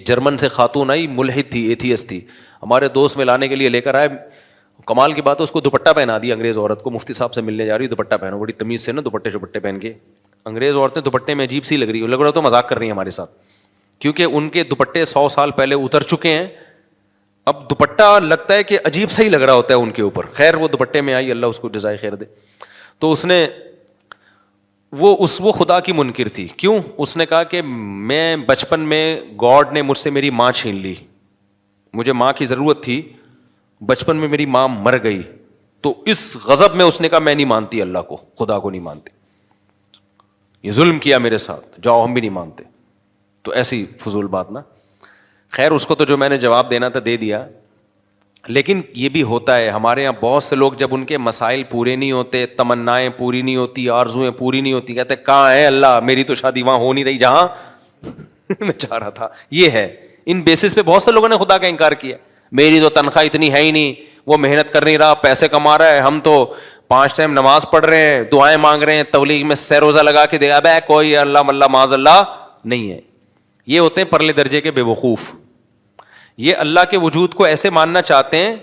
ایک جرمن سے خاتون آئی, ملحد تھی, ایتھیسٹ تھی, ہمارے دوست میں لانے کے لیے لے کر آئے. کمال کی بات ہے, اس کو دوپٹہ پہنا دیا انگریز عورت کو. مفتی صاحب سے ملنے جا رہی, دوپٹہ پہنو, بڑی تمیز سے نا دوپٹے پہن کے. انگریز عورتیں دوپٹے میں عجیب سی لگ رہی ہے, لگ رہا تو مذاق کر رہی ہیں ہمارے ساتھ, کیونکہ ان کے دوپٹے 100 سال پہلے اتر چکے ہیں. اب دوپٹہ لگتا ہے کہ عجیب سا ہی لگ رہا ہوتا ہے ان کے اوپر. خیر وہ دوپٹے میں آئی, اللہ اس کو جزائے خیر دے. تو اس نے وہ خدا کی منکر تھی. کیوں؟ اس نے کہا کہ میں بچپن میں گاڈ نے مجھ سے میری ماں چھین لی, مجھے ماں کی ضرورت تھی, بچپن میں میری ماں مر گئی, تو اس غضب میں اس نے کہا میں نہیں مانتی اللہ کو, خدا کو نہیں مانتی, یہ ظلم کیا میرے ساتھ, جاؤ ہم بھی نہیں مانتے. تو ایسی فضول بات نا. خیر اس کو تو جو میں نے جواب دینا تھا دے دیا. لیکن یہ بھی ہوتا ہے ہمارے یہاں, بہت سے لوگ جب ان کے مسائل پورے نہیں ہوتے, تمنائیں پوری نہیں ہوتی, آرزویں پوری نہیں ہوتی, کہتے کہاں ہے اللہ, میری تو شادی وہاں ہو نہیں رہی جہاں میں چاہ رہا تھا. یہ ہے, ان بیسس پہ بہت سے لوگوں نے خدا کا انکار کیا. میری تو تنخواہ اتنی ہے ہی نہیں, وہ محنت کر نہیں رہا, پیسے کما رہا ہے, ہم تو 5 ٹائم نماز پڑھ رہے ہیں, دعائیں مانگ رہے ہیں, تبلیغ میں سہ روزہ لگا کے دے, اب کوئی اللہ ملہ معاذ اللہ نہیں ہے. یہ ہوتے ہیں پرلے درجے کے بے وقوف. یہ اللہ کے وجود کو ایسے ماننا چاہتے ہیں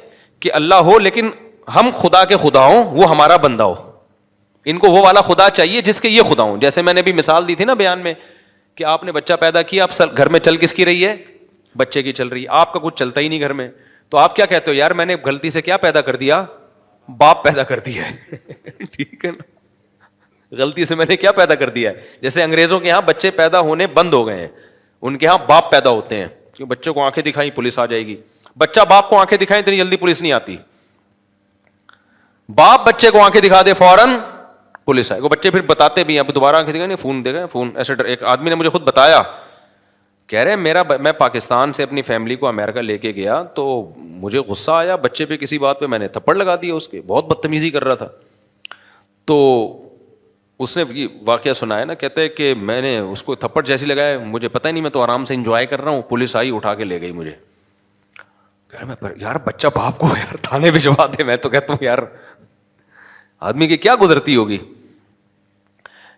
کہ اللہ ہو لیکن ہم خدا کے خدا ہوں, وہ ہمارا بندہ ہو. ان کو وہ والا خدا چاہیے جس کے یہ خدا ہوں. جیسے میں نے بھی مثال دی تھی نا بیان میں, کہ آپ نے بچہ پیدا کیا, اب گھر میں چل کس کی رہی ہے؟ بچے کی چل رہی ہے. آپ کا کچھ چلتا ہی نہیں گھر میں, تو آپ کیا کہتے ہو؟ یار میں نے غلطی سے کیا پیدا کر دیا؟ باپ پیدا کر دیا ہے. ٹھیک ہے نا, غلطی سے میں نے کیا پیدا کر دیا ہے. جیسے انگریزوں کے یہاں بچے پیدا ہونے بند ہو گئے ہیں, ان کے یہاں باپ پیدا ہوتے ہیں, کہ بچوں کو آنکھیں دکھائیں پولیس آ جائے گی. بچہ باپ کو آنکھیں دکھائیں اتنی جلدی پولیس نہیں آتی, باپ بچے کو آنکھیں دکھا دے فوراً پولیس آئے. وہ بچے پھر بتاتے بھی ہیں, اب دوبارہ آنکھیں دکھائیں, فون دے گئے, فون ایسے. ایک آدمی نے مجھے خود بتایا, کہہ رہے میں پاکستان سے اپنی فیملی کو امریکہ لے کے گیا, تو مجھے غصہ آیا بچے پہ, کسی بات پہ میں نے تھپڑ لگا دیا اس کے, بہت بدتمیزی کر رہا تھا. تو اس نے واقعہ سنایا نا, کہتے ہیں کہ میں نے اس کو تھپڑ جیسی لگایا, مجھے پتہ ہی نہیں, میں تو آرام سے انجوائے کر رہا ہوں, پولیس آئی اٹھا کے لے گئی مجھے. یار بچہ باپ کو یار تھانے بھجوا دے. میں تو کہتا ہوں یار آدمی کی کیا گزرتی ہوگی.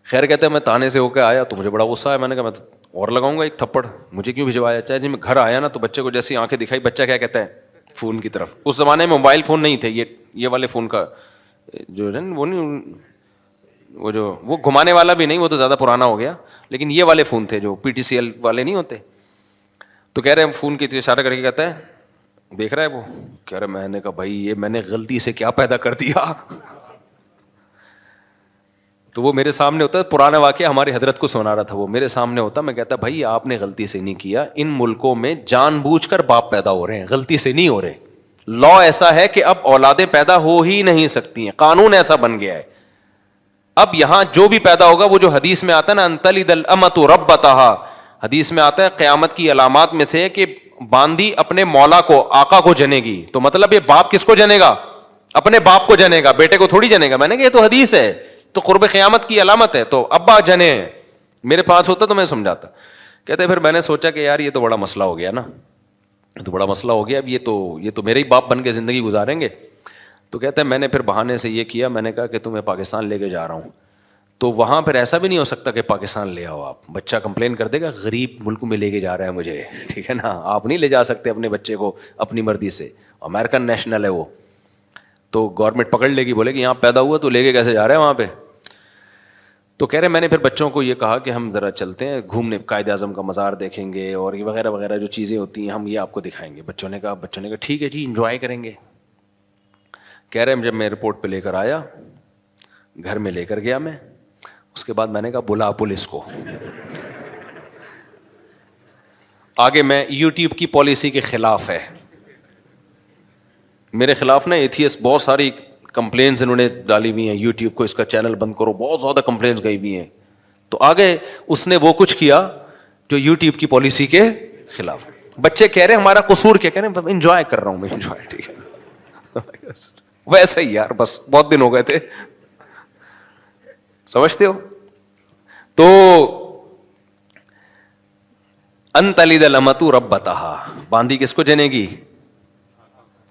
خیر کہتے ہیں میں تھانے سے ہو کے آیا تو مجھے بڑا غصہ آیا, میں نے کہا میں تو اور لگاؤں گا ایک تھپڑ, مجھے کیوں بھجوایا. چاہے جب میں گھر آیا نا تو بچے کو جیسی آنکھیں دکھائی, بچہ کیا کہتا ہے فون کی طرف. اس زمانے میں موبائل فون نہیں تھے, یہ والے فون کا جو ہے وہ نہیں, وہ گھمانے والا بھی نہیں, وہ تو زیادہ پرانا ہو گیا, لیکن یہ والے فون تھے جو PTCL والے نہیں ہوتے. تو کہہ رہے ہیں فون کی اشارہ کر کے کہتا ہے, دیکھ رہا ہے وہ, کہہ رہے میں نے کہا بھائی یہ میں نے غلطی سے کیا پیدا کر دیا. تو وہ میرے سامنے ہوتا, پرانا واقعہ ہماری حضرت کو سنا رہا تھا, وہ میرے سامنے ہوتا, میں کہتا بھائی آپ نے غلطی سے نہیں کیا, ان ملکوں میں جان بوجھ کر باپ پیدا ہو رہے ہیں, غلطی سے نہیں ہو رہے. لا ایسا ہے کہ اب اولادیں پیدا ہو ہی نہیں سکتی ہیں, قانون ایسا بن گیا ہے. اب یہاں جو بھی پیدا ہوگا, وہ جو حدیث میں آتا ہے نا, انتلد الامۃ ربتہا, حدیث میں آتا ہے قیامت کی علامات میں سے کہ باندی اپنے مولا کو, آقا کو جنے گی. تو مطلب یہ باپ کس کو جنے گا؟ اپنے باپ کو جنے گا, بیٹے کو تھوڑی جنے گا. میں نے کہا یہ تو حدیث ہے, تو قرب قیامت کی علامت ہے, تو ابا جنے. میرے پاس ہوتا تو میں سمجھاتا. کہتے پھر میں نے سوچا کہ یار یہ تو بڑا مسئلہ ہو گیا نا, تو بڑا مسئلہ ہو گیا, اب یہ تو میرے ہی باپ بن کے زندگی گزاریں گے. تو کہتے ہیں میں نے پھر بہانے سے یہ کیا, میں نے کہا کہ تمہیں پاکستان لے کے جا رہا ہوں, تو وہاں پھر ایسا بھی نہیں ہو سکتا کہ پاکستان لے آؤ آپ, بچہ کمپلین کر دے گا غریب ملک میں لے کے جا رہا ہے مجھے, ٹھیک ہے نا, آپ نہیں لے جا سکتے اپنے بچے کو اپنی مرضی سے, امریکن نیشنل ہے وہ, تو گورنمنٹ پکڑ لے گی, بولے کہ یہاں پیدا ہوا تو لے کے کیسے جا رہے ہیں وہاں پہ. تو کہہ رہے میں نے پھر بچوں کو یہ کہا کہ ہم ذرا چلتے ہیں گھومنے, قائد اعظم کا مزار دیکھیں گے اور یہ وغیرہ وغیرہ جو چیزیں ہوتی ہیں ہم یہ آپ کو دکھائیں گے. بچوں نے کہا ٹھیک ہے جی, انجوائے کریں گے. کہہ رہے جب میں ایئرپورٹ پہ لے کر آیا, گھر میں لے کر گیا میں, اس کے بعد میں نے کہا بلا پولیس کو. آگے میں یوٹیوب کی پالیسی کے خلاف ہے, میرے خلاف نا ایتھیسٹ بہت ساری کمپلینس انہوں نے ڈالی ہوئی ہیں یوٹیوب کو, اس کا چینل بند کرو, بہت زیادہ کمپلینس گئی ہوئی ہیں. تو آگے اس نے وہ کچھ کیا جو یوٹیوب کی پالیسی کے خلاف. بچے کہہ رہے ہیں ہمارا قصور کیا, کہہ رہے ہیں انجوائے کر رہا ہوں میں, انجوائے. ٹھیک ہے ویسے ہی یار, بس بہت دن ہو گئے تھے, سمجھتے ہو. تو انتلد الامۃ ربتہا, باندھی کس کو جنے گی؟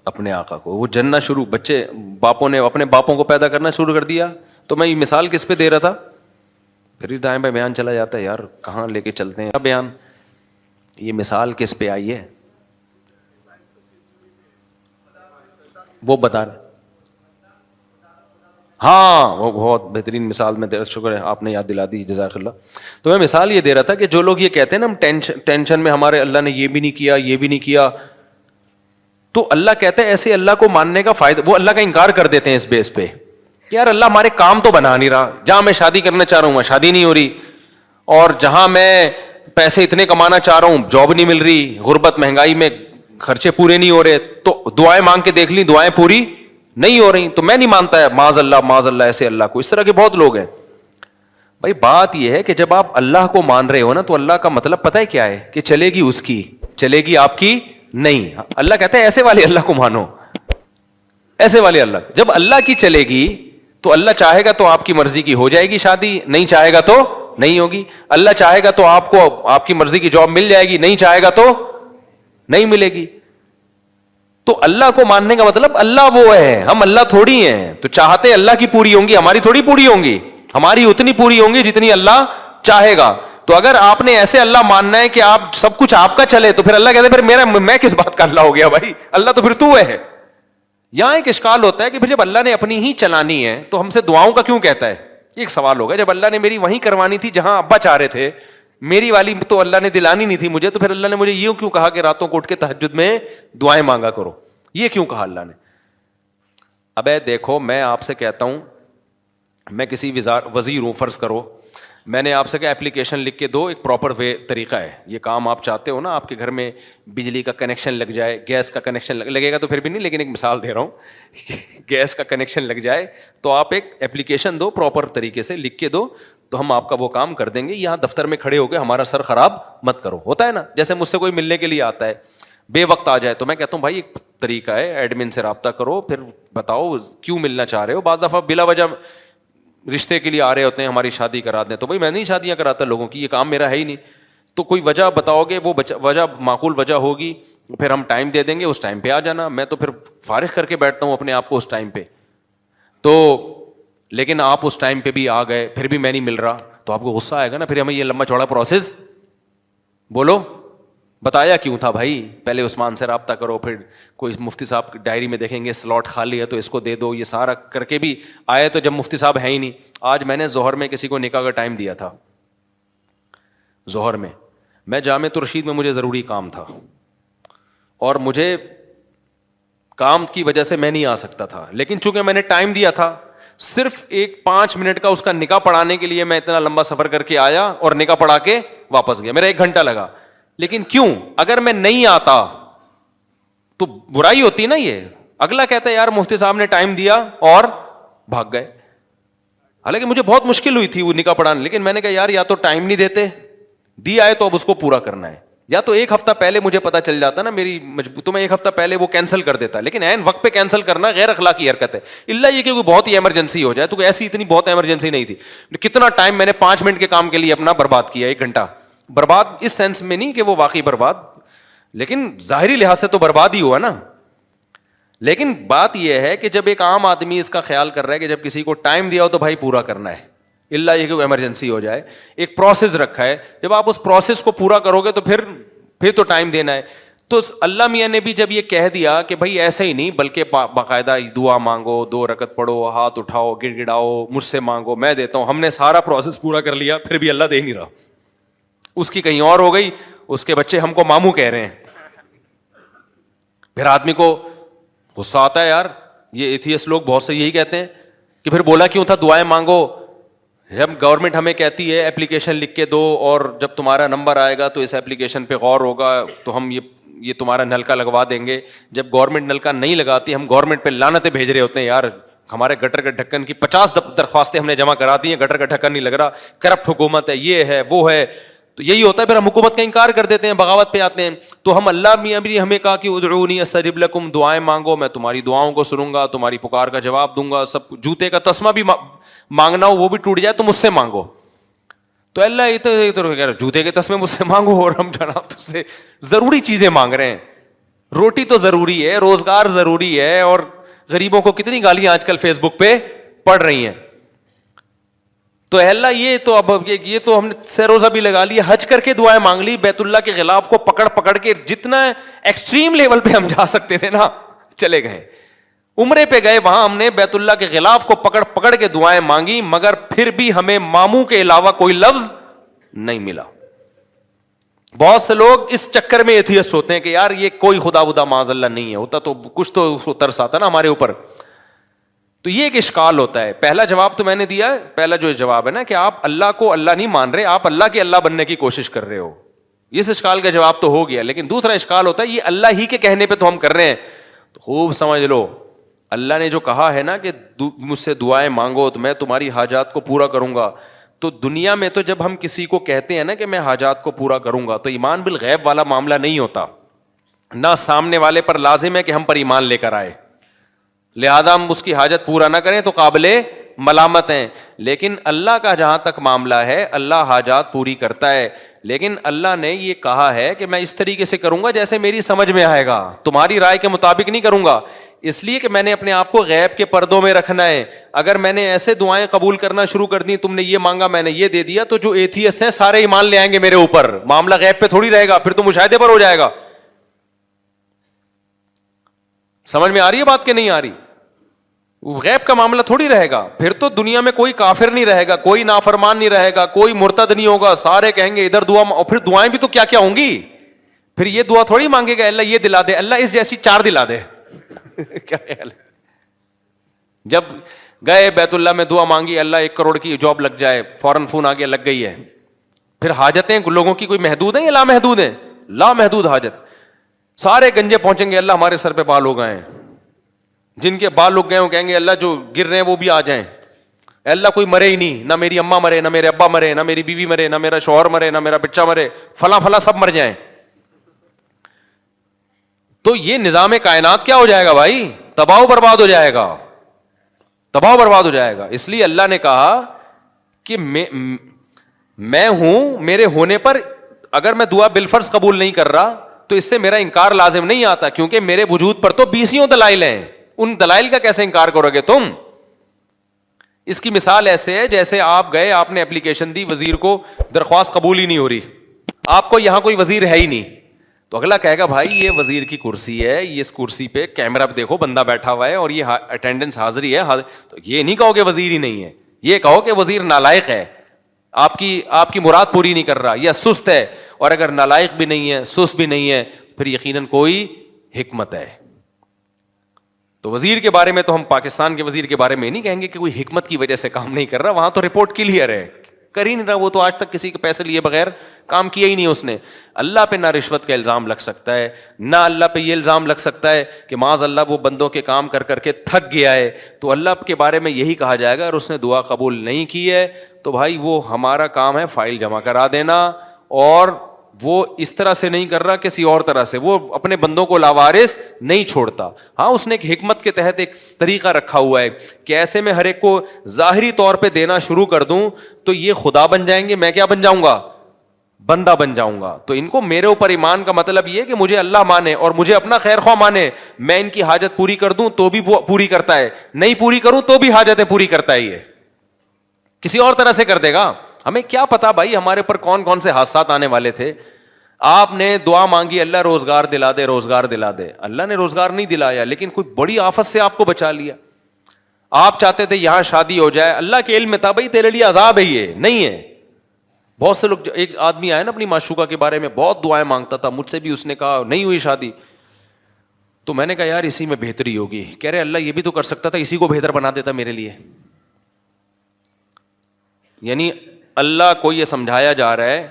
اپنے آقا کو. وہ جننا شروع, بچے باپوں نے اپنے باپوں کو پیدا کرنا شروع کر دیا. تو میں یہ مثال کس پہ دے رہا تھا, پھر دائیں بھائی بیان چلا جاتا ہے یار, کہاں لے کے چلتے ہیں بیان. یہ مثال کس پہ آئی ہے؟ وہ بتا رہے. ہاں وہ بہت بہترین مثال میں دے. شکر ہے آپ نے یاد دلا دی, جزاک اللہ. تو میں مثال یہ دے رہا تھا کہ جو لوگ یہ کہتے ہیں نا ہم ٹینشن میں ہمارے اللہ نے یہ بھی نہیں کیا یہ بھی نہیں کیا, تو اللہ کہتا ہے ایسے اللہ کو ماننے کا فائدہ, وہ اللہ کا انکار کر دیتے ہیں اس بیس پہ کہ یار اللہ ہمارے کام تو بنا نہیں رہا, جہاں میں شادی کرنا چاہ رہا ہوں وہاں شادی نہیں ہو رہی, اور جہاں میں پیسے اتنے کمانا چاہ رہا ہوں جاب نہیں مل رہی, غربت مہنگائی میں خرچے پورے نہیں ہو رہے, تو دعائیں مانگ کے دیکھ لی دعائیں پوری نہیں ہو رہی, تو میں نہیں مانتا ہے معاذ اللہ ایسے اللہ کو. اس طرح کے بہت لوگ ہیں. بھائی بات یہ ہے کہ جب آپ اللہ کو مان رہے ہو نا, تو اللہ کا مطلب پتہ ہے کیا ہے, کہ چلے گی اس کی, چلے گی آپ کی نہیں. اللہ کہتا ہے ایسے والے اللہ کو مانو, ایسے والے اللہ. جب اللہ کی چلے گی تو اللہ چاہے گا تو آپ کی مرضی کی ہو جائے گی شادی, نہیں چاہے گا تو نہیں ہوگی. اللہ چاہے گا تو آپ کو آپ کی مرضی کی جاب مل جائے گی, نہیں چاہے گا تو نہیں ملے گی. تو اللہ کو ماننے کا مطلب اللہ وہ ہے, ہم اللہ تھوڑی ہیں. تو چاہتے اللہ کی پوری ہوں گی, ہماری تھوڑی پوری ہوں گی, ہماری اتنی پوری ہوں گی جتنی اللہ چاہے گا. تو اگر آپ نے ایسے اللہ ماننا ہے کہ آپ سب کچھ آپ کا چلے, تو پھر اللہ کہتے ہیں پھر میں کس بات کا اللہ ہو گیا بھائی, اللہ تو پھر تو ہے. یہاں ایک اشکال ہوتا ہے کہ جب اللہ نے اپنی ہی چلانی ہے تو ہم سے دعاؤں کا کیوں کہتا ہے. ایک سوال ہوگا, جب اللہ نے میری وہیں کروانی تھی جہاں ابا چاہ رہے تھے, میری والی تو اللہ نے دلانی نہیں تھی مجھے, تو پھر اللہ نے مجھے یہ کیوں کہا کہ راتوں کو اٹھ کے تہجد میں دعائیں مانگا کرو, یہ کیوں کہا اللہ نے. ابے دیکھو میں آپ سے کہتا ہوں, میں کسی وزیر ہوں فرض کرو, میں نے آپ سے کہا اپلیکیشن لکھ کے دو, ایک پراپر طریقہ ہے, یہ کام آپ چاہتے ہو نا, آپ کے گھر میں بجلی کا کنیکشن لگ جائے, گیس کا کنیکشن لگے گا تو پھر بھی نہیں, لیکن ایک مثال دے رہا ہوں, گیس کا کنیکشن لگ جائے تو آپ ایک اپلیکیشن دو, پراپر طریقے سے لکھ کے دو, تو ہم آپ کا وہ کام کر دیں گے. یہاں دفتر میں کھڑے ہو کے ہمارا سر خراب مت کرو. ہوتا ہے نا, جیسے مجھ سے کوئی ملنے کے لیے آتا ہے بے وقت آ جائے, تو میں کہتا ہوں بھائی ایک طریقہ ہے, ایڈمن سے رابطہ کرو, پھر بتاؤ کیوں ملنا چاہ رہے ہو. بعض دفعہ بلا وجہ رشتے کے لیے آ رہے ہوتے ہیں, ہماری شادی کرا دیں, تو بھائی میں نہیں شادیاں کراتا لوگوں کی, یہ کام میرا ہے ہی نہیں. تو کوئی وجہ بتاؤ گے, وہ وجہ معقول وجہ ہوگی, پھر ہم ٹائم دے دیں گے, اس ٹائم پہ آ جانا. میں تو پھر فارغ کر کے بیٹھتا ہوں اپنے آپ کو اس ٹائم پہ. تو لیکن آپ اس ٹائم پہ بھی آ گئے, پھر بھی میں نہیں مل رہا, تو آپ کو غصہ آئے گا نا. پھر ہمیں یہ لمبا چوڑا پروسیس, بولو بتایا کیوں تھا بھائی, پہلے عثمان سے رابطہ کرو, پھر کوئی مفتی صاحب ڈائری میں دیکھیں گے سلاٹ خالی ہے تو اس کو دے دو, یہ سارا کر کے بھی آئے تو جب مفتی صاحب ہے ہی نہیں. آج میں نے ظہر میں کسی کو نکاح کا ٹائم دیا تھا, ظہر میں جامع الرشید میں مجھے ضروری کام تھا, اور مجھے کام کی وجہ سے میں نہیں آ سکتا تھا, لیکن چونکہ میں نے ٹائم دیا تھا, صرف ایک 5 منٹ کا اس کا نکاح پڑھانے کے لیے میں اتنا لمبا سفر کر کے آیا اور نکاح پڑھا کے واپس گیا. میرا 1 گھنٹہ لگا. لیکن کیوں, اگر میں نہیں آتا تو برائی ہوتی نا. یہ اگلا کہتا ہے یار مفتی صاحب نے ٹائم دیا اور بھاگ گئے. حالانکہ مجھے بہت مشکل ہوئی تھی وہ نکاح پڑھانے, لیکن میں نے کہا یار یا تو ٹائم نہیں دیتے, دیا ہے تو اب اس کو پورا کرنا ہے, یا تو 1 ہفتہ پہلے مجھے پتا چل جاتا نا میری تو میں 1 ہفتہ پہلے وہ کینسل کر دیتا. لیکن عین وقت پہ کینسل کرنا غیر اخلاقی حرکت ہے, الا یہ کہ کوئی بہت ہی ایمرجنسی ہو جائے. تو ایسی اتنی بہت ایمرجنسی نہیں تھی. کتنا ٹائم میں نے 5 منٹ کے کام کے لیے اپنا برباد کیا, 1 گھنٹہ برباد. اس سینس میں نہیں کہ وہ واقعی برباد, لیکن ظاہری لحاظ سے تو برباد ہی ہوا نا. لیکن بات یہ ہے کہ جب ایک عام آدمی اس کا خیال کر رہا ہے کہ جب کسی کو ٹائم دیا ہو تو بھائی پورا کرنا ہے, اللہ یہ کہ ایمرجنسی ہو جائے, ایک پروسیس رکھا ہے, جب آپ اس پروسیس کو پورا کرو گے تو پھر تو ٹائم دینا ہے. تو اللہ میاں نے بھی جب یہ کہہ دیا کہ بھائی ایسا ہی نہیں بلکہ باقاعدہ دعا مانگو, 2 رکعت پڑھو, ہاتھ اٹھاؤ, گڑ گڑاؤ, مجھ سے مانگو میں دیتا ہوں, ہم نے سارا پروسیس پورا کر لیا, پھر بھی اللہ دے نہیں رہا. اس کی کہیں اور ہو گئی, اس کے بچے ہم کو ماموں کہہ رہے ہیں. پھر آدمی کو غصہ آتا ہے, یار یہ ایتھیسٹ لوگ بہت سے یہی کہتے ہیں کہ پھر بولا کیوں تھا دعائیں مانگو, جب گورنمنٹ ہمیں کہتی ہے اپلیکیشن لکھ کے دو اور جب تمہارا نمبر آئے گا تو اس اپلیکیشن پہ غور ہوگا تو ہم یہ تمہارا نلکا لگوا دیں گے. جب گورنمنٹ نلکا نہیں لگاتی ہم گورنمنٹ پہ لعنتیں بھیج رہے ہوتے ہیں, یار ہمارے گٹر کے ڈھکن کی 50 درخواستیں ہم نے جمع کرا دی ہیں, گٹر کا ڈھکن نہیں لگ رہا, کرپٹ حکومت ہے, یہ ہے وہ ہے. تو یہی ہوتا ہے, پھر ہم حکومت کا انکار کر دیتے ہیں, بغاوت پہ آتے ہیں. تو ہم اللہ میاں بھی ہمیں کہا کہ ادعونی استجب لکم, دعائیں مانگو میں تمہاری دعاؤں کو سنوں گا, تمہاری پکار کا جواب دوں گا. سب جوتے کا تسمہ بھی مانگنا ہو وہ بھی ٹوٹ جائے تو مجھ سے مانگو. تو اللہ یہ تو جوتے کے تسمے مجھ سے مانگو, اور ہم جناب تجھ سے ضروری چیزیں مانگ رہے ہیں. روٹی تو ضروری ہے, روزگار ضروری ہے, اور غریبوں کو کتنی گالیاں آج کل فیس بک پہ پڑ رہی ہیں. تو اے اللہ یہ تو اب یہ تو ہم نے سہ روزہ بھی لگا لی, حج کر کے دعائیں مانگ لی, بیت اللہ کے غلاف کو پکڑ پکڑ کے جتنا ایکسٹریم لیول پہ ہم جا سکتے تھے نا چلے گئے. عمرے پہ گئے, وہاں ہم نے بیت اللہ کے غلاف کو پکڑ پکڑ کے دعائیں مانگی, مگر پھر بھی ہمیں ماموں کے علاوہ کوئی لفظ نہیں ملا. بہت سے لوگ اس چکر میں ایتھیسٹ ہوتے ہیں کہ یار یہ کوئی خدا ودا معاذ اللہ نہیں ہے, ہوتا تو کچھ تو اس کو ترس آتا نا ہمارے اوپر. تو یہ ایک اشکال ہوتا ہے. پہلا جواب تو میں نے دیا, پہلا جو جواب ہے نا کہ آپ اللہ کو اللہ نہیں مان رہے, آپ اللہ کے اللہ بننے کی کوشش کر رہے ہو, اس اشکال کا جواب تو ہو گیا. لیکن دوسرا اشکال ہوتا ہے یہ اللہ ہی کے کہنے پہ تو ہم کر رہے ہیں. تو خوب سمجھ لو, اللہ نے جو کہا ہے نا کہ مجھ سے دعائیں مانگو تو میں تمہاری حاجات کو پورا کروں گا, تو دنیا میں تو جب ہم کسی کو کہتے ہیں نا کہ میں حاجات کو پورا کروں گا, تو ایمان بالغیب والا معاملہ نہیں ہوتا. نہ سامنے والے پر لازم ہے کہ ہم پر ایمان لے کر آئے, لہذا ہم اس کی حاجت پورا نہ کریں تو قابل ملامت ہیں. لیکن اللہ کا جہاں تک معاملہ ہے, اللہ حاجات پوری کرتا ہے, لیکن اللہ نے یہ کہا ہے کہ میں اس طریقے سے کروں گا جیسے میری سمجھ میں آئے گا, تمہاری رائے کے مطابق نہیں کروں گا. اس لیے کہ میں نے اپنے آپ کو غیب کے پردوں میں رکھنا ہے. اگر میں نے ایسے دعائیں قبول کرنا شروع کر دی, تم نے یہ مانگا میں نے یہ دے دیا, تو جو ایتھیسٹ ہیں سارے ایمان لے آئیں گے میرے اوپر, معاملہ غیب پہ تھوڑی رہے گا, پھر تو مشاہدے پر ہو جائے گا. سمجھ میں آ رہی ہے بات کہ نہیں آ رہی؟ غیب کا معاملہ تھوڑی رہے گا. پھر تو دنیا میں کوئی کافر نہیں رہے گا, کوئی نافرمان نہیں رہے گا, کوئی مرتد نہیں ہوگا, سارے کہیں گے ادھر دعا, اور پھر دعائیں بھی تو کیا کیا ہوں گی. پھر یہ دعا تھوڑی مانگے گا اللہ یہ دلا دے, اللہ اس جیسی 4 دلا دے. کیا خیال ہے؟ جب گئے بیت اللہ میں دعا مانگی اللہ 1 کروڑ کی جاب لگ جائے, فوراً فون آ گیا لگ گئی ہے. پھر حاجتیں لوگوں کی کوئی محدود ہیں یا لامحدود ہیں؟ لامحدود حاجت. سارے گنجے پہنچیں گے اللہ ہمارے سر پہ بال ہو گئے ہیں, جن کے بال لگ گئے وہ کہیں گے اللہ جو گر رہے ہیں وہ بھی آ جائیں. اللہ کوئی مرے ہی نہیں, نہ میری اماں مرے, نہ میرے ابا مرے, نہ میری بیوی مرے, نہ میرا شوہر مرے, نہ میرا بچہ مرے, فلاں فلاں سب مر جائیں. تو یہ نظام کائنات کیا ہو جائے گا بھائی؟ تباہ و برباد ہو جائے گا, تباہ و برباد ہو جائے گا. اس لیے اللہ نے کہا کہ میں ہوں, میرے ہونے پر اگر میں دعا بالفرض قبول نہیں کر رہا تو اس سے میرا انکار لازم نہیں آتا, کیونکہ میرے وجود پر تو 20 دلائل ہیں. ان دلائل کا کیسے انکار کرو گے تم؟ اس کی مثال ایسے ہے جیسے آپ گئے, آپ نے اپلیکیشن دی, وزیر کو درخواست قبول ہی نہیں ہو رہی, آپ کو یہاں کوئی وزیر ہے ہی نہیں, تو اگلا کہے گا بھائی یہ وزیر کی کرسی ہے, یہ اس کرسی پہ کیمرہ پہ دیکھو بندہ بیٹھا ہوا ہے اور یہ اٹینڈنس حاضری ہے. تو یہ نہیں کہو کہ وزیر ہی نہیں ہے, یہ کہو کہ وزیر نالائق ہے, آپ کی مراد پوری نہیں کر رہا یا سست ہے. اور اگر نالائق بھی نہیں ہے, سست بھی نہیں ہے, پھر یقیناً کوئی حکمت ہے. تو وزیر کے بارے میں تو ہم پاکستان کے وزیر کے بارے میں نہیں کہیں گے کہ کوئی حکمت کی وجہ سے کام نہیں کر رہا, وہاں تو رپورٹ کلیئر ہے, کر ہی نہیں رہا, وہ تو آج تک کسی کے پیسے لیے بغیر کام کیا ہی نہیں اس نے. اللہ پہ نہ رشوت کا الزام لگ سکتا ہے, نہ اللہ پہ یہ الزام لگ سکتا ہے کہ معاذ اللہ وہ بندوں کے کام کر کر کے تھک گیا ہے, تو اللہ کے بارے میں یہی کہا جائے گا اور اس نے دعا قبول نہیں کی ہے تو بھائی وہ ہمارا کام ہے فائل جمع کرا دینا, اور وہ اس طرح سے نہیں کر رہا کسی اور طرح سے, وہ اپنے بندوں کو لاوارث نہیں چھوڑتا. ہاں اس نے ایک حکمت کے تحت ایک طریقہ رکھا ہوا ہے کہ ایسے میں ہر ایک کو ظاہری طور پہ دینا شروع کر دوں تو یہ خدا بن جائیں گے, میں کیا بن جاؤں گا؟ بندہ بن جاؤں گا. تو ان کو میرے اوپر ایمان کا مطلب یہ ہے کہ مجھے اللہ مانے اور مجھے اپنا خیر خواہ مانے. میں ان کی حاجت پوری کر دوں تو بھی وہ پوری کرتا ہے, نہیں پوری کروں تو بھی حاجتیں پوری کرتا ہے, یہ کسی اور طرح سے کر دے گا. ہمیں کیا پتا بھائی ہمارے پر کون کون سے حادثات آنے والے تھے. آپ نے دعا مانگی اللہ روزگار دلا دے, روزگار دلا دے, اللہ نے روزگار نہیں دلایا لیکن کوئی بڑی آفت سے آپ کو بچا لیا. آپ چاہتے تھے یہاں شادی ہو جائے, اللہ کے علم میں تھا بھائی تیرے لیے عذاب ہے, یہ نہیں ہے. بہت سے لوگ, ایک آدمی آیا نا اپنی معشوقہ کے بارے میں بہت دعائیں مانگتا تھا, مجھ سے بھی اس نے کہا نہیں ہوئی شادی, تو میں نے کہا یار اسی میں بہتری ہوگی. کہہ رہے اللہ یہ بھی تو کر سکتا تھا, اسی کو بہتر بنا دیتا میرے لیے. یعنی اللہ کو یہ سمجھایا جا رہا ہے,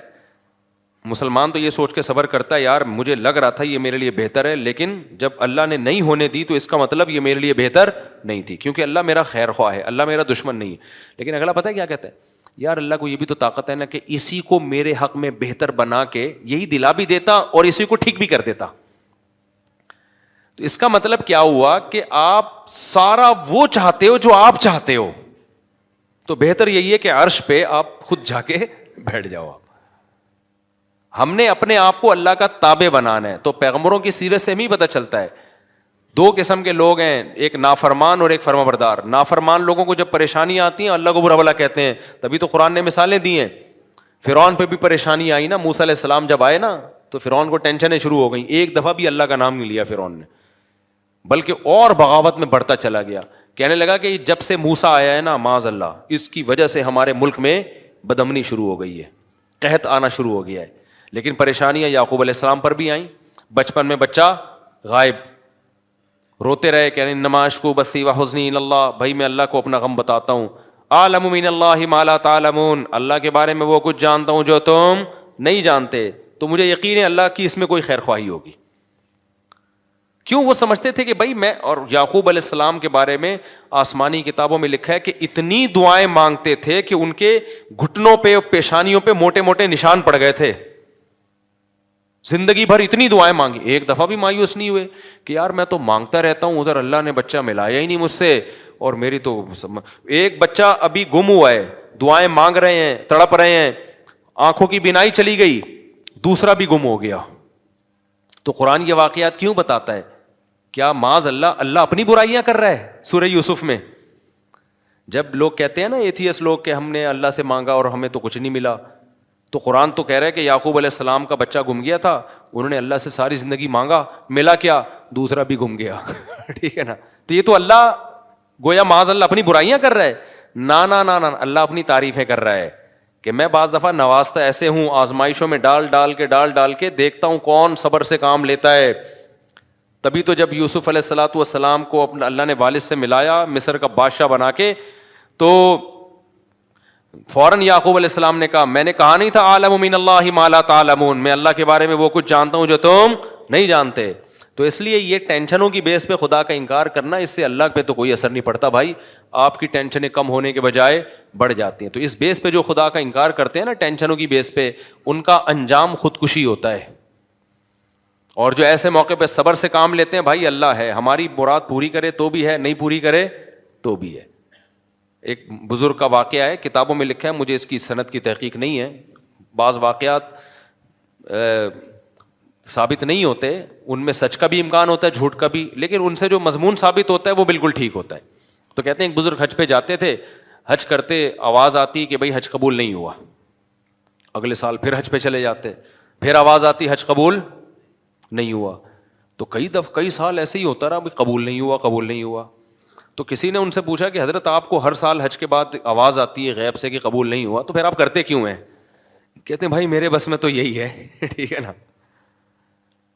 مسلمان تو یہ سوچ کے صبر کرتا ہے یار مجھے لگ رہا تھا یہ میرے لیے بہتر ہے, لیکن جب اللہ نے نہیں ہونے دی تو اس کا مطلب یہ میرے لیے بہتر نہیں تھی, کیونکہ اللہ میرا خیر خواہ ہے, اللہ میرا دشمن نہیں ہے. لیکن اگلا پتہ ہے کیا کہتا ہے, یار اللہ کو یہ بھی تو طاقت ہے نا کہ اسی کو میرے حق میں بہتر بنا کے یہی دلا بھی دیتا اور اسی کو ٹھیک بھی کر دیتا. تو اس کا مطلب کیا ہوا کہ آپ سارا وہ چاہتے ہو جو آپ چاہتے ہو, تو بہتر یہی ہے کہ عرش پہ آپ خود جا کے بیٹھ جاؤ. ہم نے اپنے آپ کو اللہ کا تابع بنانا ہے, تو پیغمبروں کی سیرت سے ہمیں پتہ چلتا ہے. دو قسم کے لوگ ہیں, ایک نافرمان اور ایک فرما بردار. نافرمان لوگوں کو جب پریشانی آتی ہیں اللہ کو برا بھلا کہتے ہیں, تبھی تو قرآن نے مثالیں دی ہیں. فرعون پہ بھی پریشانی آئی نا, موسیٰ علیہ السلام جب آئے نا تو فرعون کو ٹینشنیں شروع ہو گئیں, ایک دفعہ بھی اللہ کا نام نہیں لیا فرعون نے, بلکہ اور بغاوت میں بڑھتا چلا گیا. کہنے لگا کہ جب سے موسیٰ آیا ہے نا معاذ اللہ, اس کی وجہ سے ہمارے ملک میں بدامنی شروع ہو گئی ہے, قحط آنا شروع ہو گیا ہے. لیکن پریشانیاں یعقوب علیہ السلام پر بھی آئیں. بچپن میں بچہ غائب, روتے رہے کہ انما اشکو بثی وحزنی الی اللہ, بھائی میں اللہ کو اپنا غم بتاتا ہوں. اعلم من اللہ ما لا تعلمون, اللہ کے بارے میں وہ کچھ جانتا ہوں جو تم نہیں جانتے, تو مجھے یقین ہے اللہ کی اس میں کوئی خیر خواہی ہوگی. کیوں؟ وہ سمجھتے تھے کہ بھائی میں, اور یعقوب علیہ السلام کے بارے میں آسمانی کتابوں میں لکھا ہے کہ اتنی دعائیں مانگتے تھے کہ ان کے گھٹنوں پہ اور پیشانیوں پہ موٹے موٹے نشان پڑ گئے تھے. زندگی بھر اتنی دعائیں مانگی, ایک دفعہ بھی مایوس نہیں ہوئے کہ یار میں تو مانگتا رہتا ہوں, ادھر اللہ نے بچہ ملایا ہی نہیں مجھ سے, اور میری تو ایک بچہ ابھی گم ہوا ہے, دعائیں مانگ رہے ہیں, تڑپ رہے ہیں, آنکھوں کی بینائی چلی گئی, دوسرا بھی گم ہو گیا. تو قرآن یہ واقعات کیوں بتاتا ہے؟ کیا معاذ اللہ اپنی برائیاں کر رہا ہے؟ سورہ یوسف میں جب لوگ کہتے ہیں نا ایتھیس لوگ کہ ہم نے اللہ سے مانگا اور ہمیں تو کچھ نہیں ملا, تو قرآن تو کہہ رہا ہے کہ یعقوب علیہ السلام کا بچہ گم گیا تھا, انہوں نے اللہ سے ساری زندگی مانگا, ملا کیا؟ دوسرا بھی گم گیا. ٹھیک ہے نا, تو یہ تو اللہ گویا معاذ اللہ اپنی برائیاں کر رہا ہے. نا نا نا نا, اللہ اپنی تعریفیں کر رہا ہے کہ میں بعض دفعہ نوازتا ایسے ہوں, آزمائشوں میں ڈال ڈال کے دیکھتا ہوں کون صبر سے کام لیتا ہے. تبھی تو جب یوسف علیہ الصلوۃ والسلام کو اپنا اللہ نے والد سے ملایا مصر کا بادشاہ بنا کے, تو فوراً یعقوب علیہ السلام نے کہا میں نے کہا نہیں تھا اعلم من اللہ ما لا تعلمون, میں اللہ کے بارے میں وہ کچھ جانتا ہوں جو تم نہیں جانتے. تو اس لیے یہ ٹینشنوں کی بیس پہ خدا کا انکار کرنا, اس سے اللہ پہ تو کوئی اثر نہیں پڑتا بھائی, آپ کی ٹینشنیں کم ہونے کے بجائے بڑھ جاتی ہیں. تو اس بیس پہ جو خدا کا انکار کرتے ہیں نا ٹینشنوں کی بیس پہ, ان کا انجام خودکشی ہوتا ہے. اور جو ایسے موقع پہ صبر سے کام لیتے ہیں, بھائی اللہ ہے, ہماری مراد پوری کرے تو بھی ہے, نہیں پوری کرے تو بھی ہے. ایک بزرگ کا واقعہ ہے, کتابوں میں لکھا ہے, مجھے اس کی سند کی تحقیق نہیں ہے, بعض واقعات ثابت نہیں ہوتے, ان میں سچ کا بھی امکان ہوتا ہے جھوٹ کا بھی, لیکن ان سے جو مضمون ثابت ہوتا ہے وہ بالکل ٹھیک ہوتا ہے. تو کہتے ہیں ایک بزرگ حج پہ جاتے تھے, حج کرتے آواز آتی کہ بھائی حج قبول نہیں ہوا, اگلے سال پھر حج پہ چلے جاتے, پھر آواز آتی حج قبول نہیں ہوا. تو کئی سال ایسے ہی ہوتا رہا, قبول نہیں ہوا. تو کسی نے ان سے پوچھا کہ حضرت آپ کو ہر سال حج کے بعد آواز آتی ہے غیب سے کہ قبول نہیں ہوا, تو پھر آپ کرتے کیوں ہیں؟ کہتے ہیں بھائی میرے بس میں تو یہی ہے. ٹھیک ہے نا,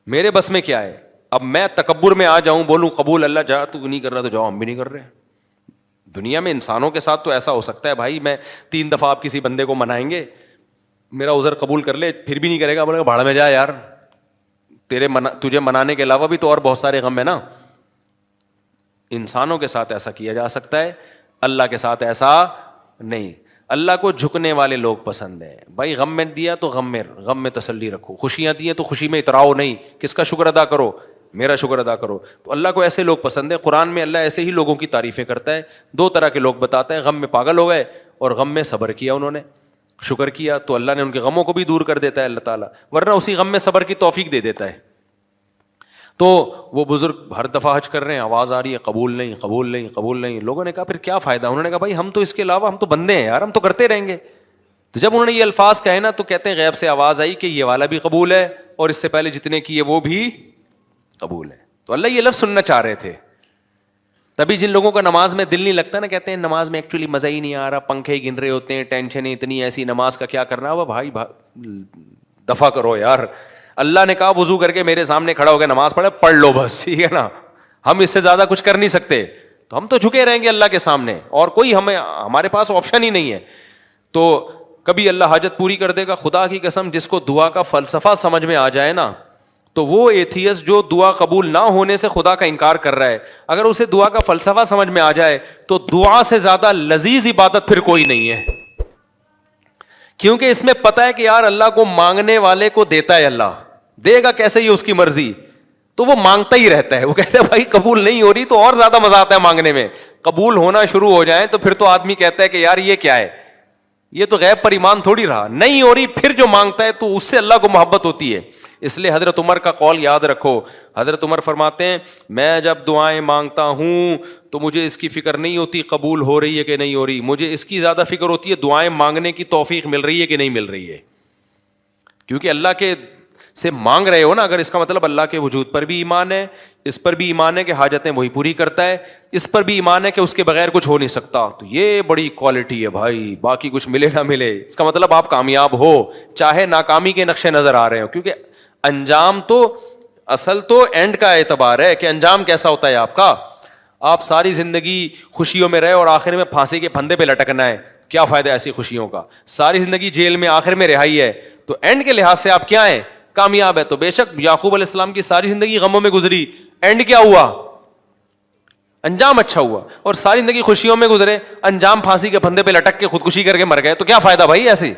میرے بس میں کیا ہے؟ اب میں تکبر میں آ جاؤں, بولوں قبول اللہ جا, تو نہیں کر رہا تو جاؤ, ہم بھی نہیں کر رہے. دنیا میں انسانوں کے ساتھ تو ایسا ہو سکتا ہے بھائی, میں 3 دفعہ آپ کسی بندے کو منائیں گے, میرا عذر قبول کر لے, پھر بھی نہیں کرے گا, بولے گا بھاڑ میں جا یار, تجھے منانے کے علاوہ بھی تو اور بہت سارے غم ہے نا. انسانوں کے ساتھ ایسا کیا جا سکتا ہے, اللہ کے ساتھ ایسا نہیں. اللہ کو جھکنے والے لوگ پسند ہیں بھائی, غم میں دیا تو غم میں تسلی رکھو, خوشیاں دی ہیں تو خوشی میں اتراؤ نہیں, کس کا شکر ادا کرو؟ میرا شکر ادا کرو. تو اللہ کو ایسے لوگ پسند ہے. قرآن میں اللہ ایسے ہی لوگوں کی تعریفیں کرتا ہے. 2 طرح کے لوگ بتاتا ہے, غم میں پاگل ہو گئے اور غم میں صبر کیا, انہوں نے شکر کیا تو اللہ نے ان کے غموں کو بھی دور کر دیتا ہے اللہ تعالیٰ, ورنہ اسی غم میں صبر کی توفیق دے دیتا ہے. تو وہ بزرگ ہر دفعہ حج کر رہے ہیں, آواز آ رہی ہے قبول نہیں. لوگوں نے کہا پھر کیا فائدہ؟ انہوں نے کہا بھائی ہم تو اس کے علاوہ ہم تو بندے ہیں یار, ہم تو کرتے رہیں گے. تو جب انہوں نے یہ الفاظ کہے نا, تو کہتے ہیں غیب سے آواز آئی کہ یہ والا بھی قبول ہے اور اس سے پہلے جتنے کیے وہ بھی قبول ہے. تو اللہ یہ لفظ سننا چاہ رہے تھے. تبھی جن لوگوں کا نماز میں دل نہیں لگتا نا, کہتے ہیں نماز میں ایکچولی مزہ ہی نہیں آ رہا, پنکھے گن رہے ہوتے ہیں, ٹینشن اتنی, ایسی نماز کا کیا کرنا. وہ بھائی دفع کرو یار, اللہ نے کہا وضو کر کے میرے سامنے کھڑا ہو کے نماز پڑھ لو بس, ٹھیک ہے نا. ہم اس سے زیادہ کچھ کر نہیں سکتے, تو ہم تو جھکے رہیں گے اللہ کے سامنے, اور کوئی ہمارے پاس آپشن ہی نہیں ہے. تو کبھی اللہ حاجت پوری کر دے گا. خدا کی قسم, جس کو دعا کا فلسفہ سمجھ میں آ جائے نا, تو وہ ایتھیس جو دعا قبول نہ ہونے سے خدا کا انکار کر رہا ہے, اگر اسے دعا کا فلسفہ سمجھ میں آ جائے تو دعا سے زیادہ لذیذ عبادت پھر کوئی نہیں ہے. کیونکہ اس میں پتہ ہے کہ یار اللہ کو مانگنے والے کو دیتا ہے, اللہ دے گا کیسے, ہی اس کی مرضی. تو وہ مانگتا ہی رہتا ہے. وہ کہتا ہے بھائی قبول نہیں ہو رہی, تو اور زیادہ مزہ آتا ہے مانگنے میں. قبول ہونا شروع ہو جائیں تو پھر تو آدمی کہتا ہے کہ یار یہ کیا ہے, یہ تو غیب پر ایمان تھوڑی رہا. نہیں ہو رہی, پھر جو مانگتا ہے تو اس سے اللہ کو محبت ہوتی ہے. اس لیے حضرت عمر کا قول یاد رکھو. حضرت عمر فرماتے ہیں میں جب دعائیں مانگتا ہوں تو مجھے اس کی فکر نہیں ہوتی قبول ہو رہی ہے کہ نہیں ہو رہی, مجھے اس کی زیادہ فکر ہوتی ہے دعائیں مانگنے کی توفیق مل رہی ہے کہ نہیں مل رہی ہے. کیونکہ اللہ کے سے مانگ رہے ہو نا, اگر اس کا مطلب اللہ کے وجود پر بھی ایمان ہے, اس پر بھی ایمان ہے کہ حاجتیں وہی پوری کرتا ہے, اس پر بھی ایمان ہے کہ اس کے بغیر کچھ ہو نہیں سکتا, تو یہ بڑی کوالٹی ہے بھائی. باقی کچھ ملے نہ ملے, اس کا مطلب آپ کامیاب ہو چاہے ناکامی کے نقشے نظر آ رہے ہو. کیونکہ انجام تو اصل تو اینڈ کا اعتبار ہے کہ انجام کیسا ہوتا ہے آپ کا. آپ ساری زندگی خوشیوں میں رہے اور آخر میں پھانسی کے پھندے پہ لٹکنا ہے, کیا فائدہ ایسی خوشیوں کا. ساری زندگی جیل میں آخر میں رہائی ہے, تو اینڈ کے لحاظ سے آپ کیا ہیں, کامیاب ہے. تو بے شک یعقوب علیہ السلام کی ساری زندگی غموں میں گزری, اینڈ کیا ہوا, انجام اچھا ہوا. اور ساری زندگی خوشیوں میں گزرے, انجام پھانسی کے پھندے پہ لٹک کے خودکشی کر کے مر گئے, تو کیا فائدہ بھائی ایسے.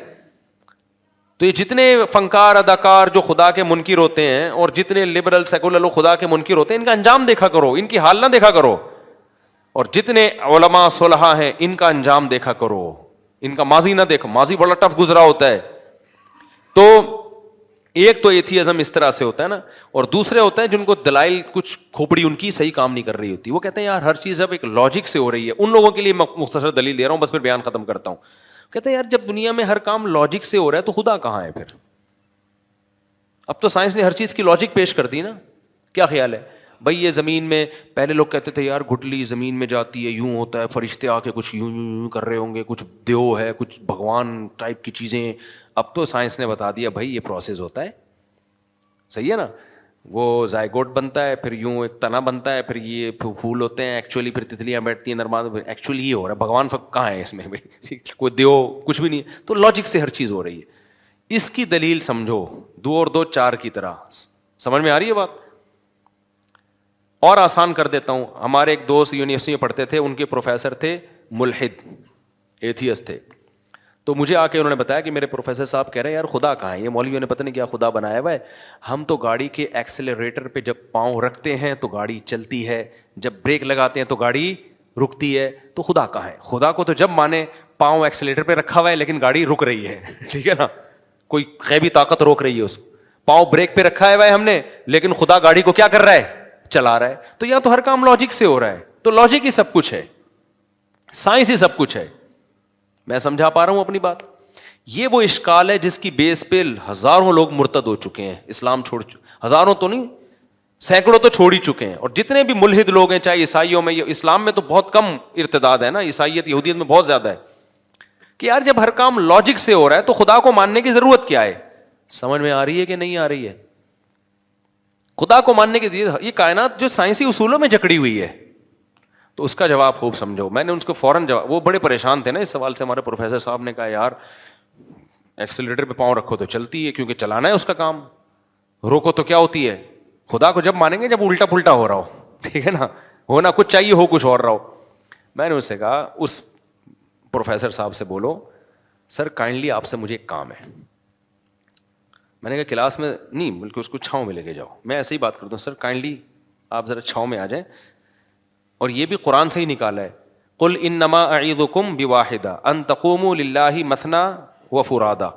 تو یہ جتنے فنکار اداکار جو خدا کے منکر ہوتے ہیں اور جتنے لبرل سیکولر لوگ خدا کے منکر ہوتے ہیں, ان کا انجام دیکھا کرو, ان کی حال نہ دیکھا کرو. اور جتنے علماء صلحاء ہیں ان کا انجام دیکھا کرو, ان کا ماضی نہ دیکھو, ماضی بڑا ٹف گزرا ہوتا ہے. تو ایک تو ایتھیزم اس طرح سے ہوتا ہے نا, اور دوسرے ہوتا ہے جن کو دلائل کچھ کھوپڑی ان کی صحیح کام نہیں کر رہی ہوتی, وہ کہتے ہیں یار ہر چیز اب ایک لاجک سے ہو رہی ہے. ان لوگوں کے لیے میں مختصر دلیل دے رہا ہوں, بس پھر بیان ختم کرتا ہوں. کہتے ہیں یار جب دنیا میں ہر کام لاجک سے ہو رہا ہے تو خدا کہاں ہے پھر. اب تو سائنس نے ہر چیز کی لاجک پیش کر دی نا. کیا خیال ہے بھائی, یہ زمین میں پہلے لوگ کہتے تھے یار گٹلی زمین میں جاتی ہے, یوں ہوتا ہے, فرشتے آ کے کچھ یوں یوں یوں کر رہے ہوں گے, کچھ دیو ہے, کچھ بھگوان ٹائپ کی چیزیں. اب تو سائنس نے بتا دیا بھائی یہ پروسیس ہوتا ہے, صحیح ہے نا. وہ زائگوٹ بنتا ہے, پھر یوں ایک تنا بنتا ہے, پھر یہ پھول ہوتے ہیں ایکچولی, پھر تتلیاں بیٹھتی ہیں نرماد, ایکچولی یہ ہو رہا ہے. بھگوان کہاں ہے اس میں, کوئی دیو کچھ بھی نہیں ہے. تو لاجک سے ہر چیز ہو رہی ہے. اس کی دلیل سمجھو 2 اور 2 4 کی طرح. سمجھ میں آ رہی ہے بات. اور آسان کر دیتا ہوں, ہمارے ایک دوست یونیورسٹی میں پڑھتے تھے, ان کے پروفیسر تھے ملحد, ایتھیسٹ تھے. تو مجھے آ کے انہوں نے بتایا کہ میرے پروفیسر صاحب کہہ رہے ہیں یار خدا کہاں ہے, یہ مولویوں نے پتہ نہیں کیا خدا بنایا ہوا ہے. ہم تو گاڑی کے ایکسیلریٹر پہ جب پاؤں رکھتے ہیں تو گاڑی چلتی ہے, جب بریک لگاتے ہیں تو گاڑی رکتی ہے, تو خدا کہاں ہے. خدا کو تو جب مانے پاؤں ایکسیلریٹر پہ رکھا ہوا ہے لیکن گاڑی رک رہی ہے, ٹھیک ہے نا, کوئی غیبی طاقت روک رہی ہے اس. پاؤں بریک پہ رکھا ہے ہم نے, لیکن خدا گاڑی کو کیا کر رہا ہے, چلا رہا ہے. تو یا تو ہر کام لاجک سے ہو رہا ہے, تو لاجک ہی سب کچھ ہے, سائنس ہی سب کچھ ہے. میں سمجھا پا رہا ہوں اپنی بات. یہ وہ اشکال ہے جس کی بیس پہ ہزاروں لوگ مرتد ہو چکے ہیں, اسلام چھوڑ چکے, ہزاروں تو نہیں سینکڑوں تو چھوڑ ہی چکے ہیں. اور جتنے بھی ملحد لوگ ہیں, چاہے عیسائیوں میں, اسلام میں تو بہت کم ارتداد ہے نا, عیسائیت یہودیت میں بہت زیادہ ہے. کہ یار جب ہر کام لاجک سے ہو رہا ہے تو خدا کو ماننے کی ضرورت کیا ہے. سمجھ میں آ رہی ہے کہ نہیں آ رہی ہے. خدا کو ماننے کی یہ کائنات جو سائنسی اصولوں میں جکڑی ہوئی ہے, تو اس کا جواب خوب سمجھو. میں نے ان کو فوراً جواب, وہ بڑے پریشان تھے نا اس سوال سے. ہمارے پروفیسر صاحب نے کہا یار ایکسیلریٹر پہ پاؤں رکھو تو چلتی ہے کیونکہ چلانا ہے اس کا کام, روکو تو کیا ہوتی ہے. خدا کو جب مانیں گے جب الٹا پلٹا ہو رہا ہو, ٹھیک ہے نا, ہونا کچھ چاہیے ہو کچھ اور رہا ہو. میں نے اس سے کہا اس پروفیسر صاحب سے بولو سر کائنڈلی آپ سے مجھے ایک کام ہے. میں نے کہا کلاس میں نہیں بلکہ اس کو چھاؤں میں لے کے جاؤ. میں ایسے ہی بات کرتا ہوں, سر کائنڈلی آپ ذرا چھاؤں میں آ جائیں. اور یہ بھی قرآن سے ہی نکالا ہے, قل انما اعیذکم بواحدہ ان تقوموا للہ مثنی وفرادا,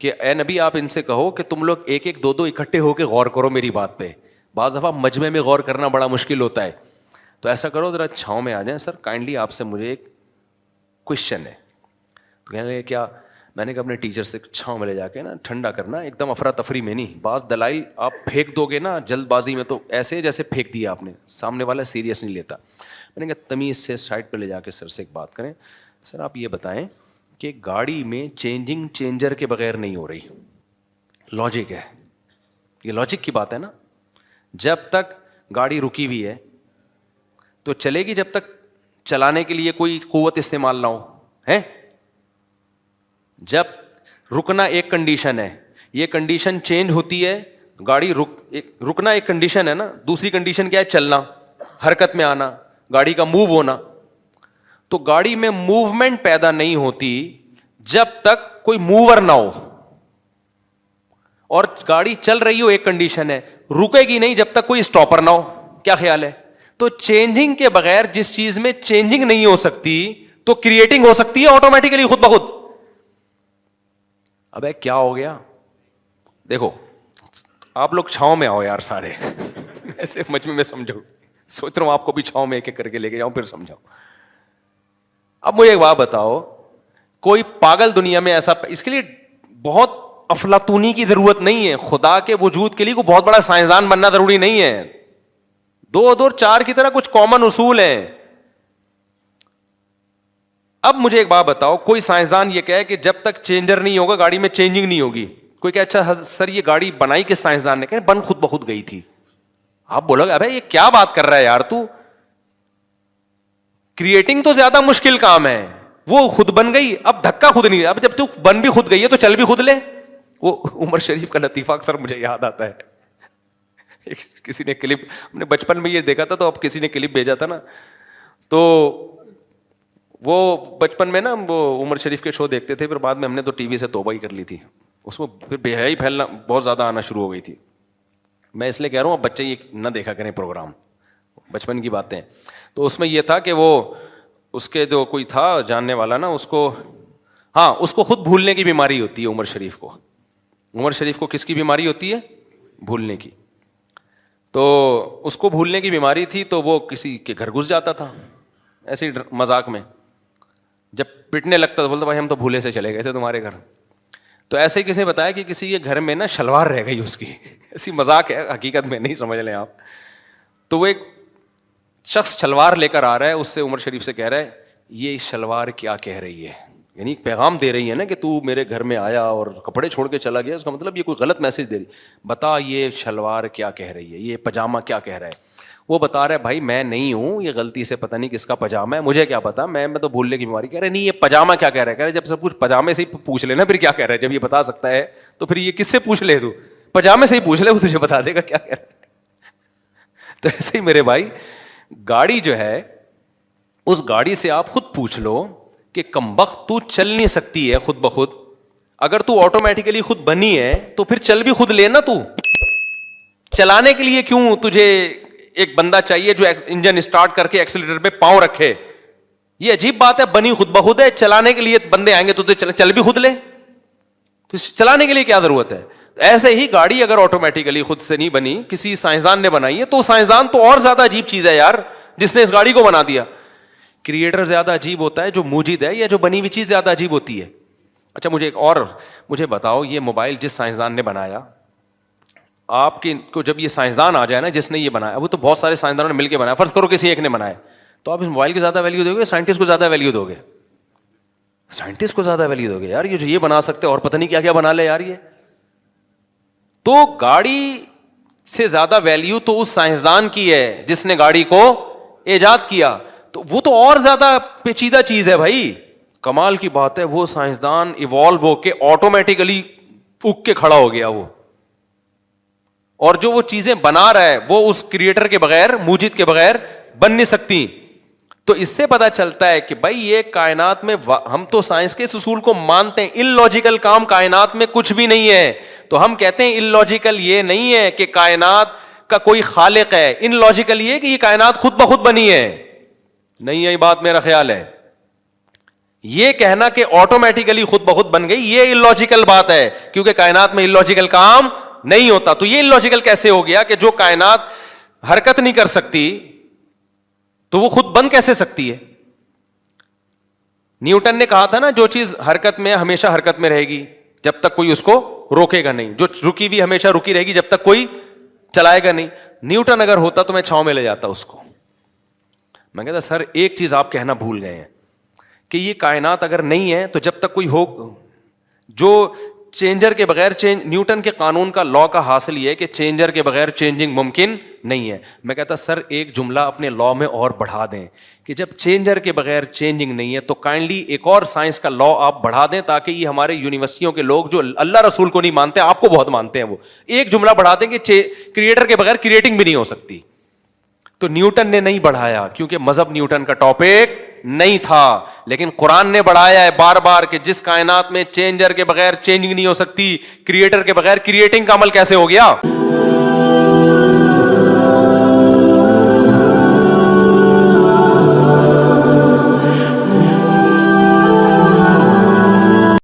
کہ اے نبی آپ ان سے کہو کہ تم لوگ ایک ایک دو اکٹھے ہو کے غور کرو میری بات پہ. بعض دفعہ مجمع میں غور کرنا بڑا مشکل ہوتا ہے, تو ایسا کرو ذرا چھاؤں میں آ جائیں. سر کائنڈلی آپ سے مجھے ایک کوشچن ہے. تو کہنے لگے کیا. میں نے کہا اپنے ٹیچر سے چھاؤں میں لے جا کے نا ٹھنڈا کرنا, ایک دم افراتفری میں نہیں. بعض دلائل آپ پھینک دو گے نا جلد بازی میں تو ایسے جیسے پھینک دیا آپ نے, سامنے والا سیریس نہیں لیتا. میں نے کہا تمیز سے سائڈ پہ لے جا کے سر سے ایک بات کریں. سر آپ یہ بتائیں کہ گاڑی میں چینجنگ چینجر کے بغیر نہیں ہو رہی, لاجک ہے, یہ لاجک کی بات ہے نا. جب تک گاڑی رکی ہوئی ہے تو چلے گی جب تک چلانے کے لیے کوئی قوت استعمال نہ ہو ہے. جب رکنا ایک کنڈیشن ہے, یہ کنڈیشن چینج ہوتی ہے, گاڑی رکنا ایک کنڈیشن ہے نا, دوسری کنڈیشن کیا ہے, چلنا, حرکت میں آنا, گاڑی کا موو ہونا. تو گاڑی میں موومنٹ پیدا نہیں ہوتی جب تک کوئی موور نہ ہو, اور گاڑی چل رہی ہو ایک کنڈیشن ہے, رکے گی نہیں جب تک کوئی اسٹاپر نہ ہو. کیا خیال ہے. تو چینجنگ کے بغیر جس چیز میں چینجنگ نہیں ہو سکتی تو کریٹنگ ہو سکتی ہے آٹومیٹیکلی خود بخود. ابے کیا ہو گیا, دیکھو آپ لوگ چھاؤں میں آؤ یار سارے. ایسے مجمع میں سمجھو, سوچ رہا ہوں آپ کو بھی چھاؤں میں ایک ایک کر کے لے کے جاؤں پھر سمجھاؤ. اب مجھے ایک بات بتاؤ, کوئی پاگل دنیا میں ایسا, اس کے لیے بہت افلاطونی کی ضرورت نہیں ہے, خدا کے وجود کے لیے کوئی بہت بڑا سائنسدان بننا ضروری نہیں ہے. 2 اور 4 کی طرح کچھ کامن اصول ہیں. اب مجھے ایک بات بتاؤ, کوئی سائنسدان یہ کہے کہ جب تک چینجر نہیں ہوگا گاڑی میں چینجنگ نہیں ہوگی. کوئی کہ اچھا سر یہ گاڑی بنائی کس سائنسدان نے, کہ بن خود بخود گئی تھی. آپ بولو گے ابے یہ کیا بات کر رہا ہے یار تو, کریٹنگ تو زیادہ مشکل کام ہے, وہ خود بن گئی. اب دھکا خود نہیں, اب جب تو بن بھی خود گئی ہے تو چل بھی خود لے. وہ عمر شریف کا لطیفہ اکثر مجھے یاد آتا ہے. کسی نے کلپ, ہم نے بچپن میں یہ دیکھا تھا, تو اب کسی نے کلپ بھیجا تھا نا, تو وہ بچپن میں نا وہ عمر شریف کے شو دیکھتے تھے, پھر بعد میں ہم نے تو ٹی وی سے توبہ ہی کر لی تھی. اس میں پھر بے حیائی پھیلنا بہت زیادہ آنا شروع ہو گئی تھی. میں اس لیے کہہ رہا ہوں اب بچے یہ نہ دیکھا کریں پروگرام, بچپن کی باتیں. تو اس میں یہ تھا کہ وہ اس کے جو کوئی تھا جاننے والا نا, اس کو, ہاں اس کو خود بھولنے کی بیماری ہوتی ہے عمر شریف کو. عمر شریف کو کس کی بیماری ہوتی ہے؟ بھولنے کی. تو اس کو بھولنے کی بیماری تھی, تو وہ کسی کے گھر گھس جاتا تھا ایسے ہی مذاق میں. جب پٹنے لگتا تو بولتا بھائی ہم تو بھولے سے چلے گئے تھے تمہارے گھر. تو ایسے ہی کسی نے بتایا کہ کسی کے گھر میں نا شلوار رہ گئی اس کی, ایسی مذاق ہے حقیقت میں نہیں سمجھ لیں آپ. تو وہ ایک شخص شلوار لے کر آ رہا ہے, اس سے عمر شریف سے کہہ رہا ہے یہ شلوار کیا کہہ رہی ہے, یعنی پیغام دے رہی ہے نا کہ تو میرے گھر میں آیا اور کپڑے چھوڑ کے چلا گیا, اس کا مطلب یہ کوئی غلط میسج دے رہی. بتا یہ شلوار کیا کہہ رہی ہے, یہ پاجامہ کیا کہہ رہا ہے. وہ بتا رہا ہے بھائی میں نہیں ہوں, یہ غلطی سے پتہ نہیں کس کا پاجامہ ہے, مجھے کیا پتا, میں تو بھولنے کی بیماری. کہہ رہے نہیں یہ پاجامہ کیا کہہ رہا ہے. کہہ رہے جب سب کچھ پاجامے سے ہی پوچھ لینا پھر کیا کہہ رہا ہے, جب یہ بتا سکتا ہے تو پھر یہ کس سے پوچھ لے, تو پاجامے سے ہی پوچھ لے, وہ تجھے بتا دے گا کیا کہہ رہا ہے. تو ایسے ہی میرے بھائی گاڑی جو ہے, اس گاڑی سے آپ خود پوچھ لو کہ کمبخت تو چل نہیں سکتی ہے خود بخود, اگر تو آٹومیٹیکلی خود بنی ہے تو پھر چل بھی خود لینا. تو چلانے کے لیے کیوں تجھے ایک بندہ چاہیے جو انجن اسٹارٹ کر کے ایکسیلیٹر پہ پاؤں رکھے؟ یہ عجیب بات ہے, بنی خود بخود ہے, چلانے کے لیے بندے آئیں گے تو چل بھی خود لے, تو چلانے کے لیے کیا ضرورت ہے؟ ایسے ہی گاڑی اگر آٹومیٹیکلی خود سے نہیں بنی, کسی سائنسدان نے بنائی ہے, تو سائنسدان تو اور زیادہ عجیب چیز ہے یار جس نے اس گاڑی کو بنا دیا. کریٹر زیادہ عجیب ہوتا ہے جو موجود ہے, یا جو بنی ہوئی چیز زیادہ عجیب ہوتی ہے؟ اچھا مجھے بتاؤ, یہ موبائل جس سائنسدان نے بنایا, آپ کو جب یہ سائنسدان آ جائے نا جس نے یہ بنایا, وہ تو بہت سارے سائنسدانوں نے مل کے بنایا, فرض کرو کسی ایک نے بنایا, تو آپ اس موبائل کی زیادہ ویلیو دو گے, سائنٹسٹ کو زیادہ ویلیو دو گے؟ سائنٹسٹ کو زیادہ ویلیو دو گے یار, یہ بنا سکتے اور پتہ نہیں کیا کیا بنا لے یار. یہ تو گاڑی سے زیادہ ویلیو تو اس سائنسدان کی ہے جس نے گاڑی کو ایجاد کیا, تو وہ تو اور زیادہ پیچیدہ چیز ہے بھائی. کمال کی بات ہے, وہ سائنسدان ایوالو ہو کے آٹومیٹیکلی اگ کے کھڑا ہو گیا وہ, اور جو وہ چیزیں بنا رہا ہے وہ اس کریٹر کے بغیر, موجد کے بغیر بن نہیں سکتی. تو اس سے پتا چلتا ہے کہ بھائی یہ کائنات میں, ہم تو سائنس کے اس اصول کو مانتے ہیں, ان لاجیکل کام کائنات میں کچھ بھی نہیں ہے. تو ہم کہتے ہیں ان لاجیکل یہ نہیں ہے کہ کائنات کا کوئی خالق ہے, ان لاجیکل یہ کہ یہ کائنات خود بخود بنی ہے. نہیں ہے یہ بات, میرا خیال ہے یہ کہنا کہ آٹومیٹیکلی خود بخود بن گئی, یہ ان لاجیکل بات ہے, کیونکہ کائنات میں ان لاجیکل کام نہیں ہوتا. تو یہ لوجیکل کیسے ہو گیا کہ جو کائنات حرکت نہیں کر سکتی تو وہ خود بن کیسے سکتی ہے؟ نیوٹن نے کہا تھا نا جو چیز حرکت میں ہمیشہ حرکت میں رہے گی جب تک کوئی اس کو روکے گا نہیں, جو رکی ہوئی ہمیشہ رکی رہے گی جب تک کوئی چلائے گا نہیں. نیوٹن اگر ہوتا تو میں چھاؤں میں لے جاتا اس کو. میں کہتا سر ایک چیز آپ کہنا بھول گئے ہیں کہ یہ کائنات اگر نہیں ہے تو جب تک کوئی ہو, جو چینجر کے بغیر نیوٹن کے قانون کا لا کا حاصل یہ ہے کہ چینجر کے بغیر چینجنگ ممکن نہیں ہے. میں کہتا سر ایک جملہ اپنے لا میں اور بڑھا دیں کہ جب چینجر کے بغیر چینجنگ نہیں ہے تو کائنڈلی ایک اور سائنس کا لا آپ بڑھا دیں تاکہ یہ ہمارے یونیورسٹیوں کے لوگ جو اللہ رسول کو نہیں مانتے, آپ کو بہت مانتے ہیں, وہ ایک جملہ بڑھا دیں کہ کریٹر کے بغیر کریٹنگ بھی نہیں ہو سکتی. تو نیوٹن نے نہیں بڑھایا کیونکہ مذہب نیوٹن کا ٹاپک نہیں تھا, لیکن قرآن نے بڑھایا ہے بار بار کہ جس کائنات میں چینجر کے بغیر چینجنگ نہیں ہو سکتی, کریٹر کے بغیر کریٹنگ کا عمل کیسے ہو گیا.